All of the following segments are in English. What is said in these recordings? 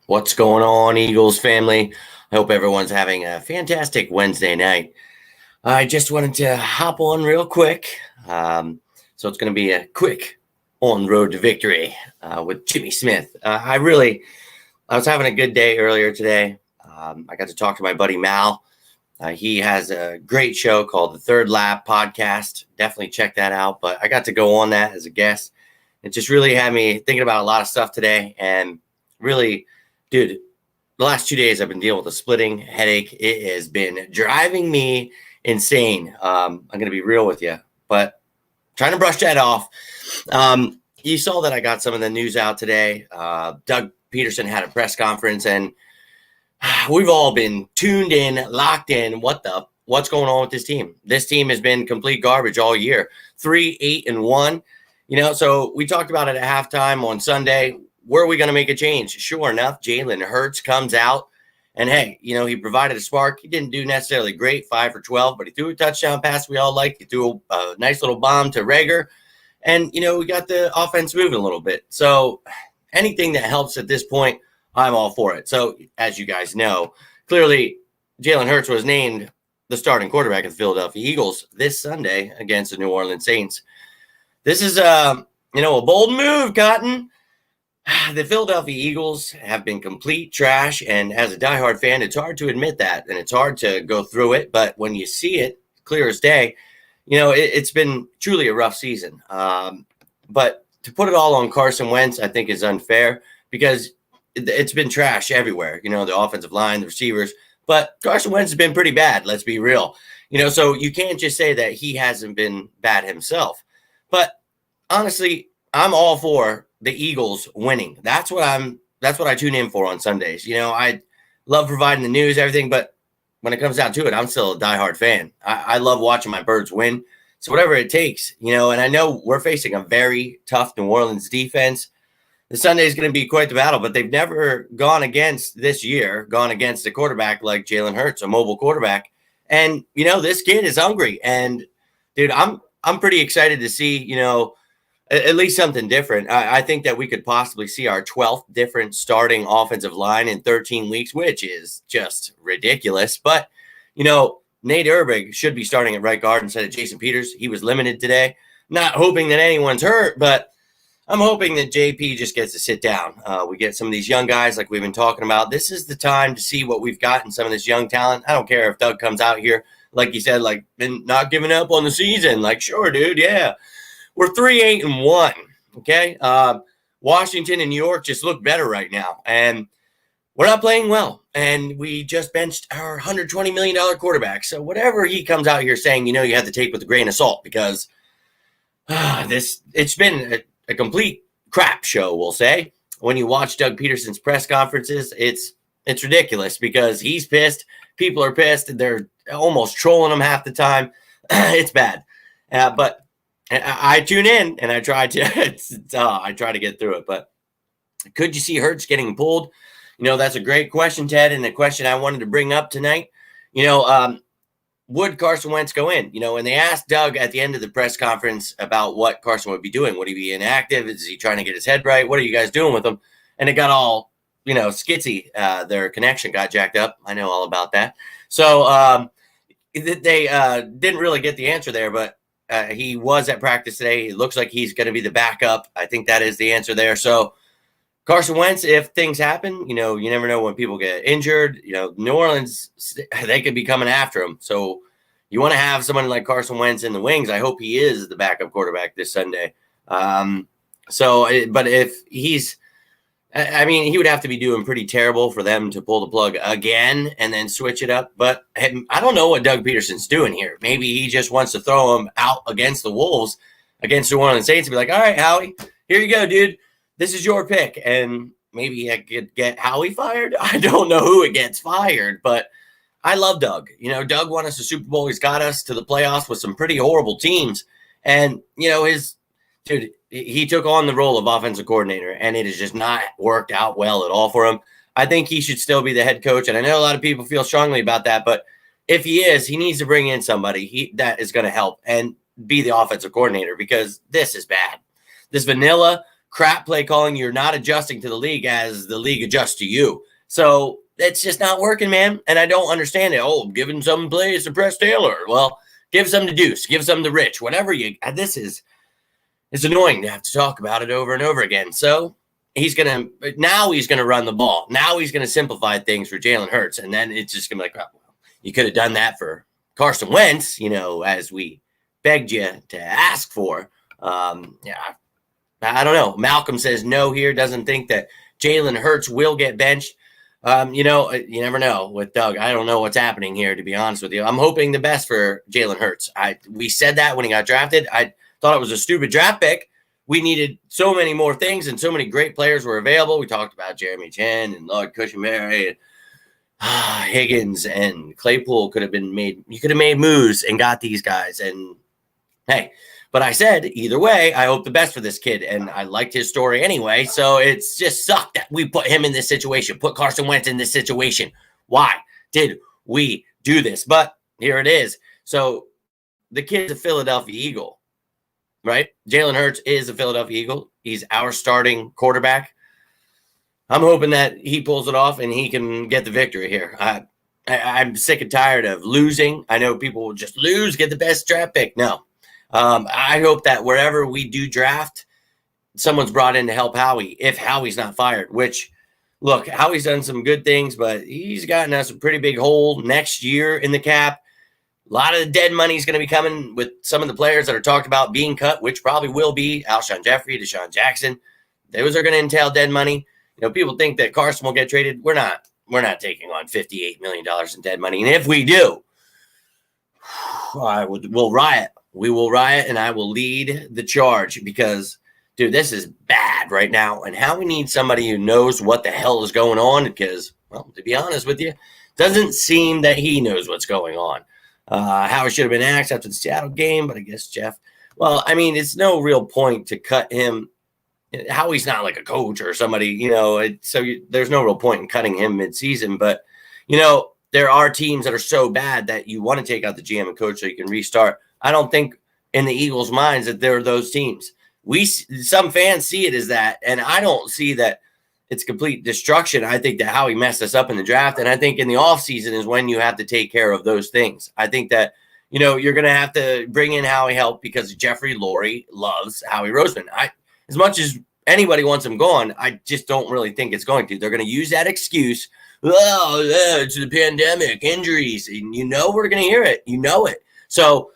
What's going on, Eagles family? I hope everyone's having a fantastic Wednesday night. I just wanted to hop on real quick. So it's going to be a quick on road to victory with Jimmy Smith. I was having a good day earlier today. I got to talk to my buddy Mal. He has a great show called the Third Lap Podcast. Definitely check that out. But I got to go on that as a guest. It just really had me thinking about a lot of stuff today. And really, dude, the last 2 days I've been dealing with a splitting headache. It has been driving me insane. I'm going to be real with you, but trying to brush that off. You saw that I got some of the news out today. Doug Pederson had a press conference, and we've all been tuned in, locked in. What's going on with this team? This team has been complete garbage all year. 3-8-1. So we talked about it at halftime on Sunday. Where are we going to make a change? Sure enough, Jalen Hurts comes out, and hey, he provided a spark. He didn't do necessarily great, 5 for 12, but he threw a touchdown pass we all liked. He threw a nice little bomb to Rager, and we got the offense moving a little bit. So anything that helps at this point, I'm all for it. So as you guys know, clearly Jalen Hurts was named the starting quarterback of the Philadelphia Eagles this Sunday against the New Orleans Saints. This is a bold move, Cotton. The Philadelphia Eagles have been complete trash, and as a diehard fan, it's hard to admit that, and it's hard to go through it, but when you see it clear as day, it's been truly a rough season. But to put it all on Carson Wentz, I think is unfair because it's been trash everywhere, the offensive line, the receivers, but Carson Wentz has been pretty bad, let's be real. So you can't just say that he hasn't been bad himself. But honestly, I'm all for the Eagles winning. That's what I tune in for on Sundays. I love providing the news, everything, but when it comes down to it, I'm still a diehard fan. I love watching my Birds win. So whatever it takes, and I know we're facing a very tough New Orleans defense. The Sunday is going to be quite the battle, but they've never gone against a quarterback like Jalen Hurts, a mobile quarterback. And, this kid is hungry. And, dude, I'm pretty excited to see, at least something different. I think that we could possibly see our 12th different starting offensive line in 13 weeks, which is just ridiculous. But, Nate Erbig should be starting at right guard instead of Jason Peters. He was limited today. Not hoping that anyone's hurt, but I'm hoping that JP just gets to sit down. We get some of these young guys like we've been talking about. This is the time to see what we've got in some of this young talent. I don't care if Doug comes out here, like you said, like been not giving up on the season. Like, sure, dude, yeah. We're 3-8-1, okay? Washington and New York just look better right now, and we're not playing well. And we just benched our $120 million quarterback. So whatever he comes out here saying, you have to take with a grain of salt because it's been a complete crap show, we'll say. When you watch Doug Peterson's press conferences, it's ridiculous because he's pissed. People are pissed. They're almost trolling him half the time. It's bad. But I tune in and I try to get through it. But could you see Hurts getting pulled? That's a great question, Ted, and a question I wanted to bring up tonight. Would Carson Wentz go in? And they asked Doug at the end of the press conference about what Carson would be doing. Would he be inactive? Is he trying to get his head right? What are you guys doing with him? And it got all, skitsy. Their connection got jacked up. I know all about that. So they didn't really get the answer there, but he was at practice today. It looks like he's going to be the backup. I think that is the answer there. So Carson Wentz, if things happen, you never know when people get injured. New Orleans, they could be coming after him. So you want to have someone like Carson Wentz in the wings. I hope he is the backup quarterback this Sunday. But if he's, he would have to be doing pretty terrible for them to pull the plug again and then switch it up. But I don't know what Doug Peterson's doing here. Maybe he just wants to throw him out against the Wolves, against New Orleans Saints, and be like, all right, Howie, here you go, dude. This is your pick. And maybe I could get Howie fired. I don't know who it gets fired, but I love Doug. Doug won us a Super Bowl. He's got us to the playoffs with some pretty horrible teams. And, he took on the role of offensive coordinator, and it has just not worked out well at all for him. I think he should still be the head coach, and I know a lot of people feel strongly about that, but if he is, he needs to bring in somebody that is going to help and be the offensive coordinator because this is bad. This vanilla crap play calling. You're not adjusting to the league as the league adjusts to you. So it's just not working, man. And I don't understand it. Oh, giving some plays to Press Taylor. Well, give some to Deuce, give some to Rich, whatever you. This is it's annoying to have to talk about it over and over again. So he's gonna run the ball. Now he's gonna simplify things for Jalen Hurts, and then it's just gonna be like, oh, well, you could have done that for Carson Wentz, as we begged you to ask for. Yeah, I don't know. Malcolm says no here. Doesn't think that Jalen Hurts will get benched. You never know with Doug. I don't know what's happening here, to be honest with you. I'm hoping the best for Jalen Hurts. We said that when he got drafted. I thought it was a stupid draft pick. We needed so many more things, and so many great players were available. We talked about Jeremy Chin and Lord Cushenberry and Higgins and Claypool could have been made. You could have made moves and got these guys. And hey, but I said either way, I hope the best for this kid, and I liked his story anyway. So it's just sucked that we put him in this situation, put Carson Wentz in this situation. Why did we do this? But here it is. So the kid's a Philadelphia Eagle. Right? Jalen Hurts is a Philadelphia Eagle. He's our starting quarterback. I'm hoping that he pulls it off and he can get the victory here. I'm sick and tired of losing. I know people will just lose, get the best draft pick. No. I hope that wherever we do draft, someone's brought in to help Howie, if Howie's not fired, which, look, Howie's done some good things, but he's gotten us a pretty big hole next year in the cap. A lot of the dead money is going to be coming with some of the players that are talked about being cut, which probably will be Alshon Jeffrey, Deshaun Jackson. Those are going to entail dead money. People think that Carson will get traded. We're not taking on $58 million in dead money. And if we do, we'll riot. We will riot, and I will lead the charge because, dude, this is bad right now. And how we need somebody who knows what the hell is going on because, well, to be honest with you, doesn't seem that he knows what's going on. How it should have been axed after the Seattle game, but I guess Jeff. Well, I mean, it's no real point to cut him. Howie's not like a coach or somebody, there's no real point in cutting him mid-season. But, there are teams that are so bad that you want to take out the GM and coach so you can restart. I don't think in the Eagles' minds that there are those teams. Some fans see it as that, and I don't see that it's complete destruction. I think that Howie messed us up in the draft, and I think in the offseason is when you have to take care of those things. I think that, you're going to have to bring in Howie help because Jeffrey Lurie loves Howie Roseman. As much as anybody wants him gone, I just don't really think it's going to. They're going to use that excuse. Oh, it's the pandemic, injuries. And we're going to hear it. it. So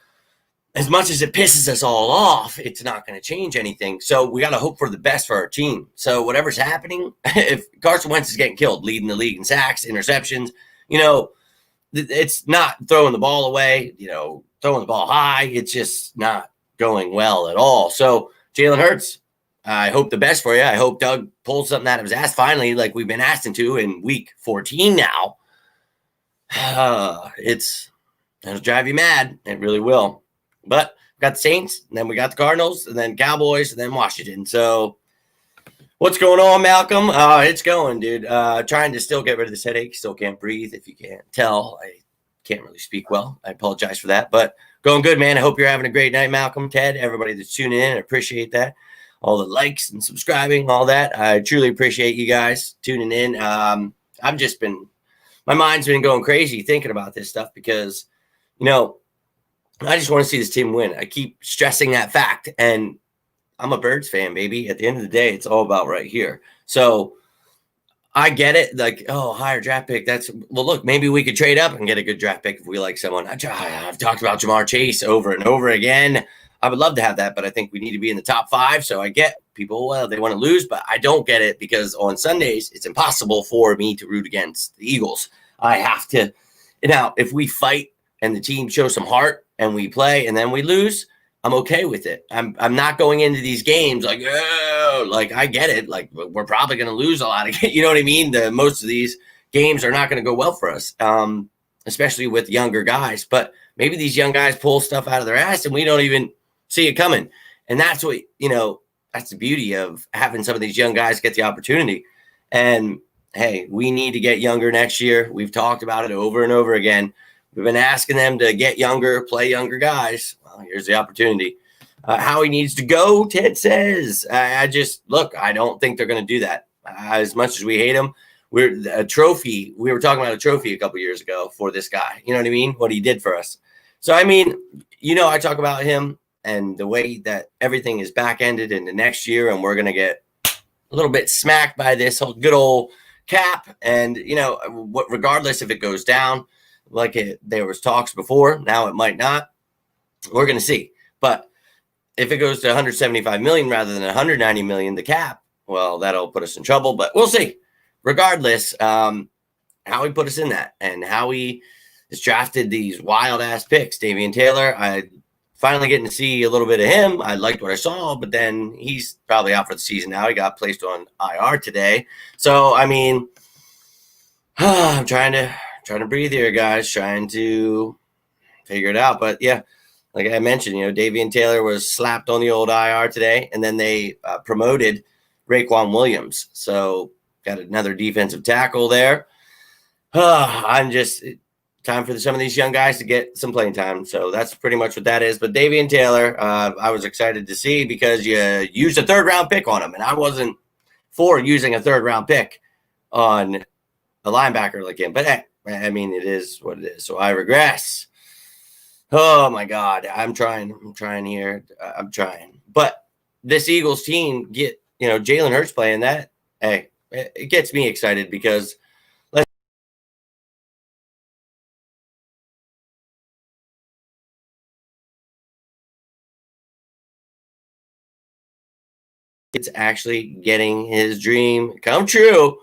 as much as it pisses us all off, it's not going to change anything. So we got to hope for the best for our team. So whatever's happening, if Carson Wentz is getting killed, leading the league in sacks, interceptions, it's not throwing the ball away, throwing the ball high. It's just not going well at all. So Jalen Hurts, I hope the best for you. I hope Doug pulls something out of his ass finally, like we've been asking to in week 14 now. It'll drive you mad. It really will. But we got the Saints, and then we got the Cardinals, and then Cowboys, and then Washington. So what's going on, Malcolm? It's going, dude. Trying to still get rid of this headache. Still can't breathe. If you can't tell, I can't really speak well. I apologize for that. But going good, man. I hope you're having a great night, Malcolm, Ted, everybody that's tuning in. I appreciate that. All the likes and subscribing, all that. I truly appreciate you guys tuning in. My mind's been going crazy thinking about this stuff because, I just want to see this team win. I keep stressing that fact. And I'm a Birds fan, baby. At the end of the day, it's all about right here. So I get it. Like, higher draft pick. Look, maybe we could trade up and get a good draft pick if we like someone. I've talked about Jamar Chase over and over again. I would love to have that, but I think we need to be in the top 5. So I get people, they want to lose, but I don't get it because on Sundays, it's impossible for me to root against the Eagles. I have to. Now, if we fight and the team shows some heart, and we play and then we lose, I'm okay with it. I'm not going into these games like I get it. Like we're probably going to lose a lot of games. You know what I mean? Most of these games are not going to go well for us, especially with younger guys. But maybe these young guys pull stuff out of their ass and we don't even see it coming. And that's what, that's the beauty of having some of these young guys get the opportunity. And hey, we need to get younger next year. We've talked about it over and over again. We've been asking them to get younger, play younger guys. Well, here's the opportunity. How he needs to go, Ted says. I don't think they're going to do that. As much as we hate him, we were talking about a trophy a couple years ago for this guy. You know what I mean? What he did for us. So, I mean, I talk about him and the way that everything is back-ended into next year, and we're going to get a little bit smacked by this whole good old cap. And, regardless if it goes down, there was talks before, now it might not. We're going to see. But if it goes to 175 million rather than 190 million, the cap, well, that'll put us in trouble, but we'll see. Regardless, how he put us in that and how he has drafted these wild ass picks. Davian Taylor, I finally getting to see a little bit of him. I liked what I saw, but then he's probably out for the season now. He got placed on IR today. So, I mean, I'm trying to breathe here, guys, trying to figure it out. But yeah, like I mentioned, Davian Taylor was slapped on the old IR today, and then they promoted Raekwon Williams. So got another defensive tackle there. I'm just time for some of these young guys to get some playing time. So that's pretty much what that is. But Davian Taylor, I was excited to see because you used a 3rd-round pick on him, and I wasn't for using a 3rd-round pick on a linebacker like him. But I mean, it is what it is. So I regress. Oh my God, I'm trying here. I'm trying. But this Eagles team get, Jalen Hurts playing that. Hey, it gets me excited because it's actually getting his dream come true.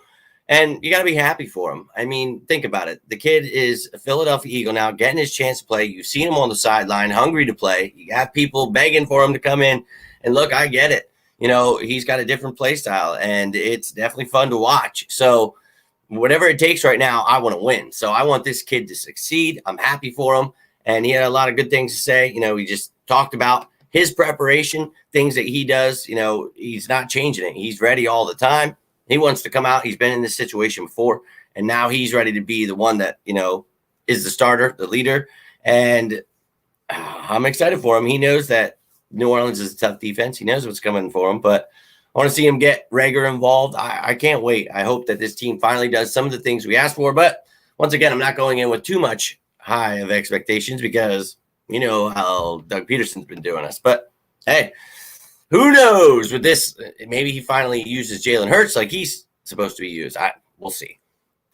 And you got to be happy for him. I mean, think about it. The kid is a Philadelphia Eagle now, getting his chance to play. You've seen him on the sideline, hungry to play. You have people begging for him to come in. And look, I get it. He's got a different play style, and it's definitely fun to watch. So whatever it takes right now, I want to win. So I want this kid to succeed. I'm happy for him. And he had a lot of good things to say. He just talked about his preparation, things that he does. He's not changing it. He's ready all the time. He wants to come out. He's been in this situation before, and now he's ready to be the one that, is the starter, the leader. And I'm excited for him. He knows that New Orleans is a tough defense. He knows what's coming for him, but I want to see him get Rager involved. I can't wait. I hope that this team finally does some of the things we asked for. But once again, I'm not going in with too much high of expectations because you know how Doug Pederson's been doing us. But hey, who knows with this? Maybe he finally uses Jalen Hurts like he's supposed to be used. We'll see.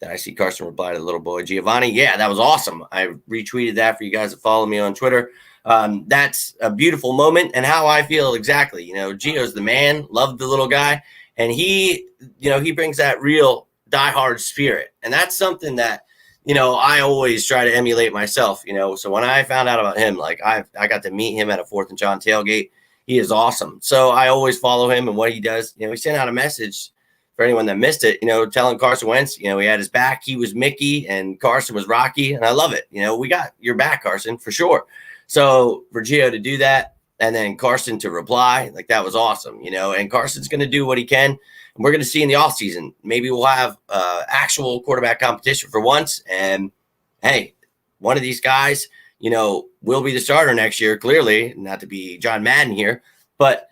Did I see Carson reply to the little boy Giovanni? Yeah, that was awesome. I retweeted that for you guys that follow me on Twitter. That's a beautiful moment and how I feel exactly. Gio's the man, loved the little guy, and he brings that real diehard spirit. And that's something that, I always try to emulate myself, So when I found out about him, like I got to meet him at a 4th and John tailgate. He is awesome. So I always follow him and what he does. He sent out a message for anyone that missed it, telling Carson Wentz, he had his back. He was Mickey and Carson was Rocky. And I love it. We got your back, Carson, for sure. So for Gio to do that and then Carson to reply, like that was awesome, and Carson's going to do what he can. And we're going to see in the offseason, maybe we'll have actual quarterback competition for once. And hey, one of these guys, will be the starter next year, clearly, not to be John Madden here. But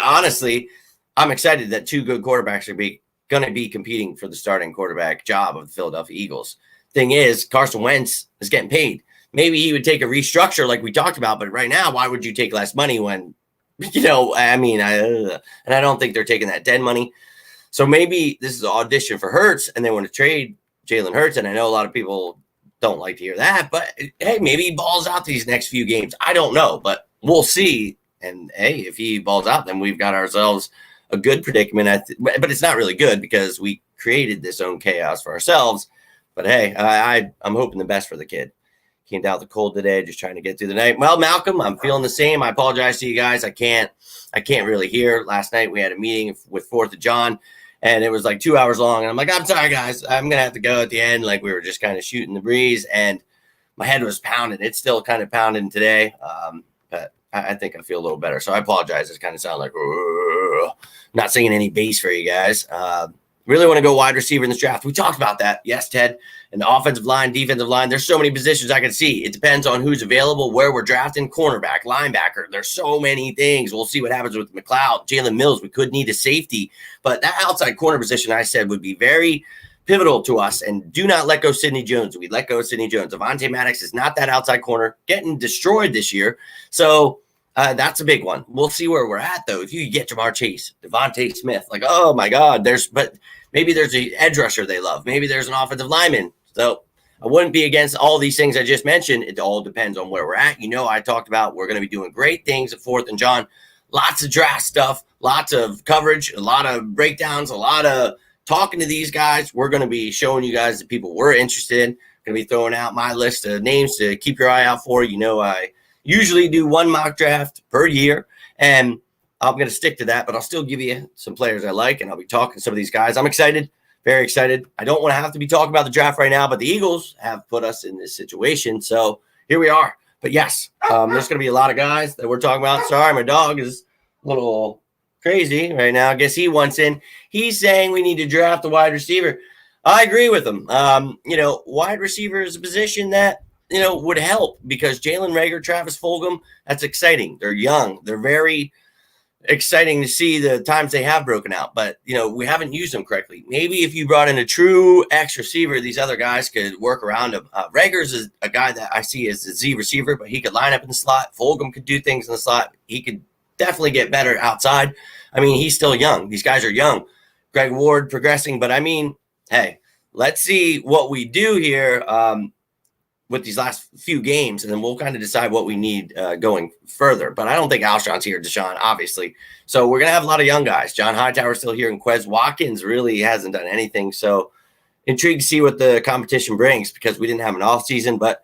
honestly, I'm excited that 2 good quarterbacks are going to be competing for the starting quarterback job of the Philadelphia Eagles. Thing is, Carson Wentz is getting paid. Maybe he would take a restructure like we talked about, but right now, why would you take less money when, and I don't think they're taking that dead money. So maybe this is an audition for Hurts and they want to trade Jalen Hurts. And I know a lot of people don't like to hear that, but hey, maybe he balls out these next few games. I don't know, but we'll see. And hey, if he balls out, then we've got ourselves a good predicament. But it's not really good because we created this own chaos for ourselves. But hey, I'm hoping the best for the kid. Came down with the cold today, just trying to get through the night. Well, Malcolm, I'm feeling the same. I apologize to you guys. I can't really hear. Last night we had a meeting with 4th of John, and it was like 2 hours long. And I'm like, I'm sorry, guys. I'm going to have to go at the end. Like we were just kind of shooting the breeze, and my head was pounding. It's still kind of pounding today, but I think I feel a little better. So I apologize. It kind of sounds like not singing any bass for you guys. really want to go wide receiver in this draft. We talked about that. Yes, Ted. And the offensive line, defensive line, there's so many positions I can see. It depends on who's available, where we're drafting, cornerback, linebacker. There's so many things. We'll see what happens with McLeod, Jalen Mills. We could need a safety. But that outside corner position, I said, would be very pivotal to us. And do not let go Sidney Jones. We let go Sidney Jones. Avonte Maddox is not that outside corner, getting destroyed this year. So that's a big one. We'll see where we're at, though. If you get Jamar Chase, Devontae Smith, like, oh, my God, but maybe there's an edge rusher they love. Maybe there's an offensive lineman. So I wouldn't be against all these things I just mentioned. It all depends on where we're at. I talked about we're going to be doing great things at 4th and John. Lots of draft stuff, lots of coverage, a lot of breakdowns, a lot of talking to these guys. We're going to be showing you guys the people we're interested in. Going to be throwing out my list of names to keep your eye out for. I usually do 1 mock draft per year, and I'm going to stick to that, but I'll still give you some players I like, and I'll be talking to some of these guys. I'm excited, very excited. I don't want to have to be talking about the draft right now, but the Eagles have put us in this situation, so here we are. But yes, there's going to be a lot of guys that we're talking about. Sorry, my dog is a little crazy right now. I guess he wants in. He's saying we need to draft a wide receiver. I agree with him. Wide receiver is a position that would help because Jalen Reagor, Travis Fulgham, that's exciting. They're young. They're very exciting to see the times they have broken out, but we haven't used them correctly. Maybe if you brought in a true X receiver, these other guys could work around him. Reagor's is a guy that I see as a Z receiver, but he could line up in the slot. Fulgham could do things in the slot. He could definitely get better outside. I mean, he's still young. These guys are young. Greg Ward progressing, but I mean, hey, let's see what we do here with these last few games, and then we'll kind of decide what we need going further. But I don't think Alshon's here, Deshaun, obviously. So we're going to have a lot of young guys. John Hightower's still here, and Quez Watkins really hasn't done anything. So intrigued to see what the competition brings because we didn't have an off season. But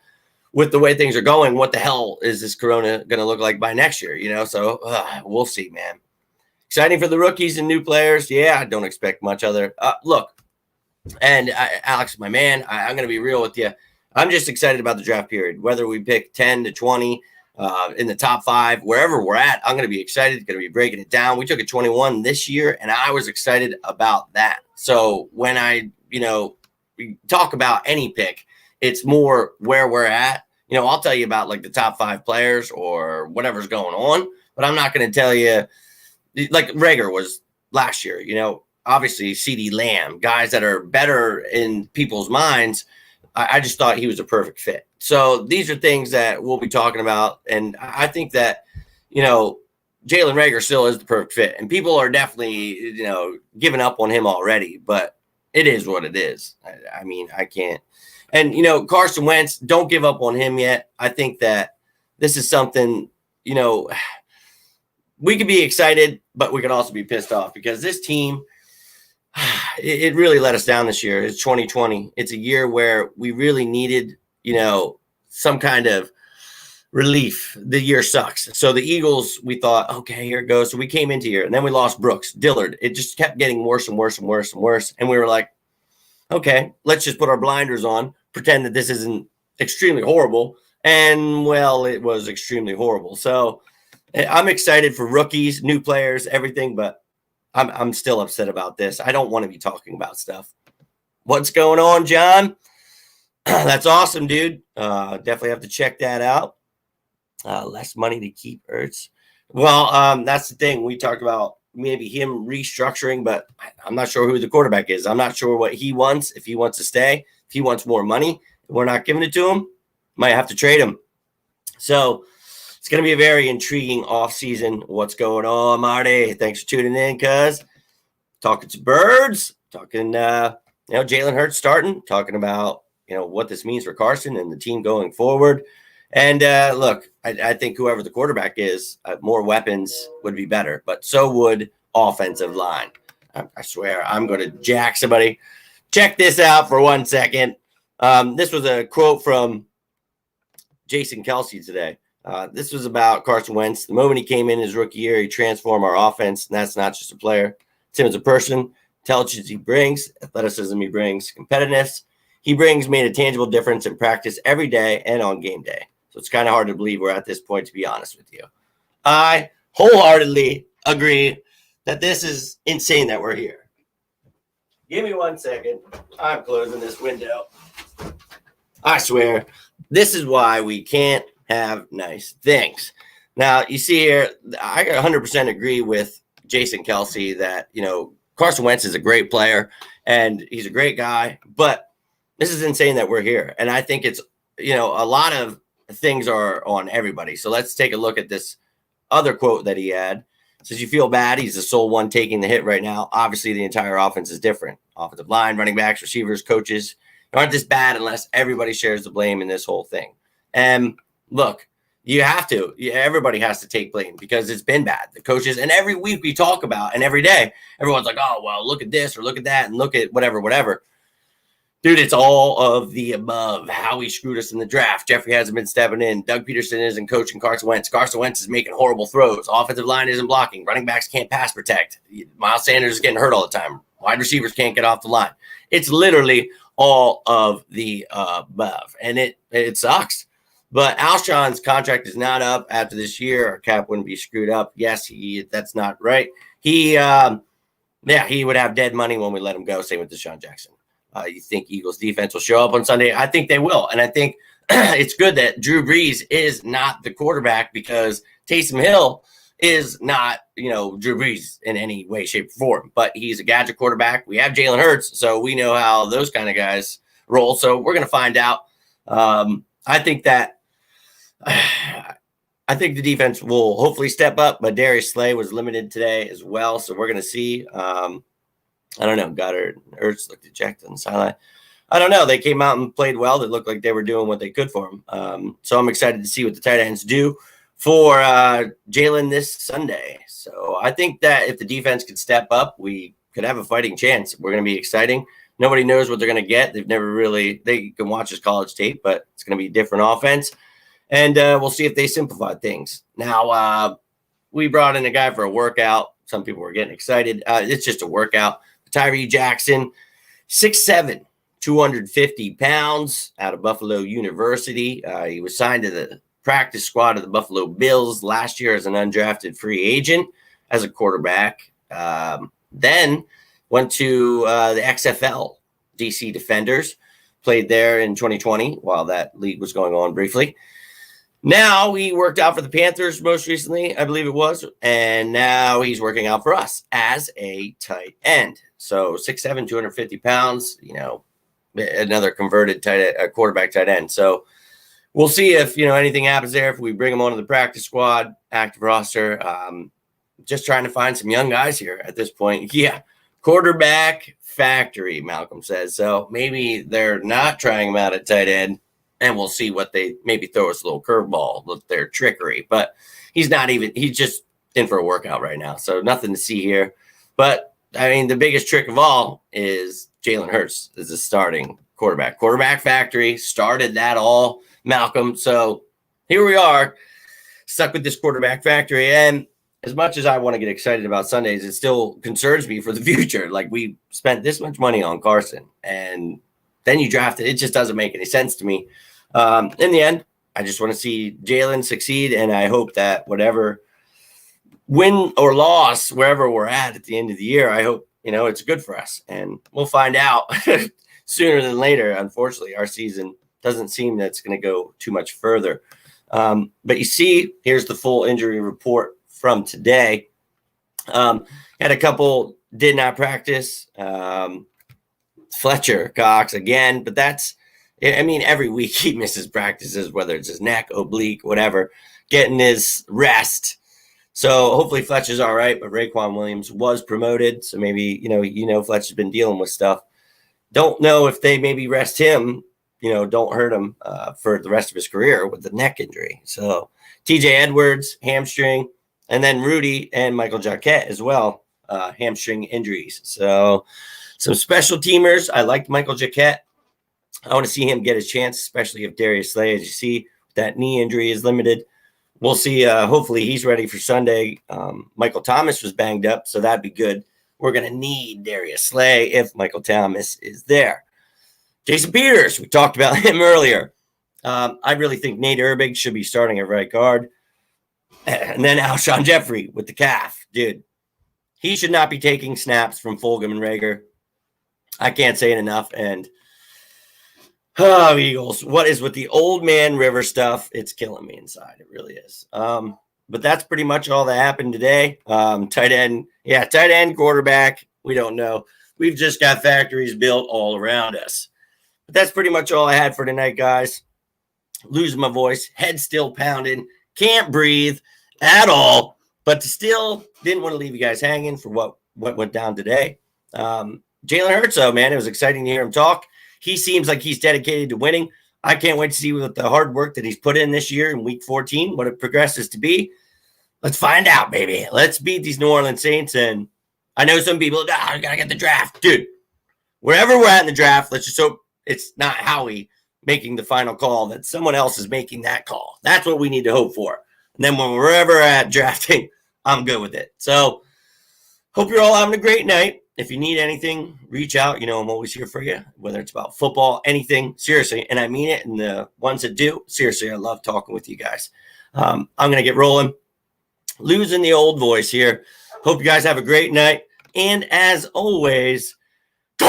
with the way things are going, what the hell is this Corona going to look like by next year? So we'll see, man. Exciting for the rookies and new players. Yeah, I don't expect much other. Look, and Alex, my man, I'm going to be real with you. I'm just excited about the draft period. Whether we pick 10 to 20 in the top 5, wherever we're at, I'm going to be excited. Going to be breaking it down. We took a 21 this year, and I was excited about that. So when I, we talk about any pick, it's more where we're at. I'll tell you about like the top 5 players or whatever's going on, but I'm not going to tell you like Reagor was last year. Obviously CeeDee Lamb, guys that are better in people's minds. I just thought he was a perfect fit. So these are things that we'll be talking about. And I think that, Jalen Reagor still is the perfect fit. And people are definitely, giving up on him already. But it is what it is. I mean, I can't. And, Carson Wentz, don't give up on him yet. I think that this is something, we could be excited, but we could also be pissed off because this team – it really let us down this year. It's 2020. It's a year where we really needed, some kind of relief. The year sucks. So the Eagles, we thought, okay, here it goes. So we came into here, and then we lost Brooks, Dillard. It just kept getting worse and worse and worse and worse. And we were like, okay, let's just put our blinders on, pretend that this isn't extremely horrible. And, well, it was extremely horrible. So I'm excited for rookies, new players, everything, but I'm still upset about this. I don't want to be talking about stuff. What's going on, John? That's awesome, dude. Definitely have to check that out. Less money to keep Hurts. Well, that's the thing. We talked about maybe him restructuring, but I'm not sure who the quarterback is. I'm not sure what he wants, if he wants to stay, if he wants more money. We're not giving it to him. Might have to trade him. So it's going to be a very intriguing offseason. What's going on, Marty? Thanks for tuning in, cuz. Talking to birds, talking, Jalen Hurts starting, talking about, what this means for Carson and the team going forward. And look, I think whoever the quarterback is, more weapons would be better, but so would offensive line. I swear, I'm going to jack somebody. Check this out for 1 second. This was a quote from Jason Kelce today. This was about Carson Wentz. The moment he came in his rookie year, he transformed our offense, and that's not just a player. It's him as a person, intelligence he brings, athleticism he brings, competitiveness he brings made a tangible difference in practice every day and on game day. So it's kind of hard to believe we're at this point, to be honest with you. I wholeheartedly agree that this is insane that we're here. Give me 1 second. I'm closing this window. I swear, this is why we can't have nice things. Now, you see here, I 100% agree with Jason Kelce that, Carson Wentz is a great player and he's a great guy, but this is insane that we're here. And I think it's, a lot of things are on everybody. So let's take a look at this other quote that he had. It says, you feel bad. He's the sole one taking the hit right now. Obviously, the entire offense is different. Offensive line, running backs, receivers, coaches aren't this bad unless everybody shares the blame in this whole thing. And look, you have to. Everybody has to take blame because it's been bad. The coaches, and every week we talk about, and every day, everyone's like, oh, well, look at this or look at that and look at whatever. Dude, it's all of the above. How he screwed us in the draft. Jeffrey hasn't been stepping in. Doug Pederson isn't coaching Carson Wentz. Carson Wentz is making horrible throws. Offensive line isn't blocking. Running backs can't pass protect. Miles Sanders is getting hurt all the time. Wide receivers can't get off the line. It's literally all of the above. And it sucks. But Alshon's contract is not up after this year. Our cap wouldn't be screwed up. Yes, that's not right. He would have dead money when we let him go. Same with Deshaun Jackson. You think Eagles defense will show up on Sunday? I think they will. And I think it's good that Drew Brees is not the quarterback because Taysom Hill is not, Drew Brees in any way, shape, or form. But he's a gadget quarterback. We have Jalen Hurts, so we know how those kind of guys roll. So we're going to find out. I think the defense will hopefully step up, but Darius Slay was limited today as well. So we're going to see. I don't know. Goddard and Ertz looked dejected on the sideline. I don't know. They came out and played well. They looked like they were doing what they could for him. So I'm excited to see what the tight ends do for Jalen this Sunday. So I think that if the defense could step up, we could have a fighting chance. We're going to be exciting. Nobody knows what they're going to get. They can watch his college tape, but it's going to be a different offense. And we'll see if they simplify things. Now, we brought in a guy for a workout. Some people were getting excited. It's just a workout. Tyree Jackson, 6'7", 250 pounds, out of Buffalo University. He was signed to the practice squad of the Buffalo Bills last year as an undrafted free agent as a quarterback. Then went to the XFL, DC Defenders, played there in 2020 while that league was going on briefly. Now he worked out for the Panthers most recently, I believe it was, and now he's working out for us as a tight end. So 6'7", 250 pounds, another converted quarterback tight end. So we'll see if, anything happens there, if we bring him onto the practice squad, active roster. Just trying to find some young guys here at this point. Yeah, quarterback factory, Malcolm says. So maybe they're not trying him out at tight end. And we'll see what they maybe throw us a little curveball with their trickery. But he's just in for a workout right now. So nothing to see here. But, the biggest trick of all is Jalen Hurts is the starting quarterback. Quarterback factory started that all, Malcolm. So here we are, stuck with this quarterback factory. And as much as I want to get excited about Sundays, it still concerns me for the future. Like, we spent this much money on Carson, and then you draft it. It just doesn't make any sense to me. In the end, I just want to see Jalen succeed, and I hope that whatever win or loss, wherever we're at the end of the year, I hope, it's good for us. And we'll find out sooner than later. Unfortunately, our season doesn't seem that it's going to go too much further. But you see, here's the full injury report from today. Had a couple did not practice. Fletcher Cox again, but every week he misses practices, whether it's his neck, oblique, whatever, getting his rest. So hopefully Fletcher's all right, but Raekwon Williams was promoted. So maybe, Fletcher's been dealing with stuff. Don't know if they maybe rest him, don't hurt him for the rest of his career with the neck injury. So TJ Edwards, hamstring, and then Rudy and Michael Jacquet as well, hamstring injuries. So some special teamers. I liked Michael Jacquet. I want to see him get his chance, especially if Darius Slay, as you see, that knee injury is limited. We'll see. Hopefully he's ready for Sunday. Michael Thomas was banged up, so that'd be good. We're going to need Darius Slay if Michael Thomas is there. Jason Peters, we talked about him earlier. I really think Nate Herbig should be starting at right guard. And then Alshon Jeffrey with the calf. Dude, he should not be taking snaps from Fulgham and Rager. I can't say it enough. And oh, Eagles, what is with the old man River stuff? It's killing me inside. It really is. But that's pretty much all that happened today. Tight end, quarterback. We don't know. We've just got factories built all around us. But that's pretty much all I had for tonight, guys. Losing my voice, head still pounding, can't breathe at all. But still didn't want to leave you guys hanging for what went down today. Jalen Hurts, though, man, it was exciting to hear him talk. He seems like he's dedicated to winning. I can't wait to see what the hard work that he's put in this year in week 14, what it progresses to be. Let's find out, baby. Let's beat these New Orleans Saints. And I know some people, I got to get the draft. Dude, wherever we're at in the draft, let's just hope it's not Howie making the final call, that someone else is making that call. That's what we need to hope for. And then when we're ever at drafting, I'm good with it. So hope you're all having a great night. If you need anything, reach out. I'm always here for you, whether it's about football, anything, seriously. And I mean it. And the ones that do, seriously, I love talking with you guys. I'm going to get rolling. Losing the old voice here. Hope you guys have a great night. And as always, go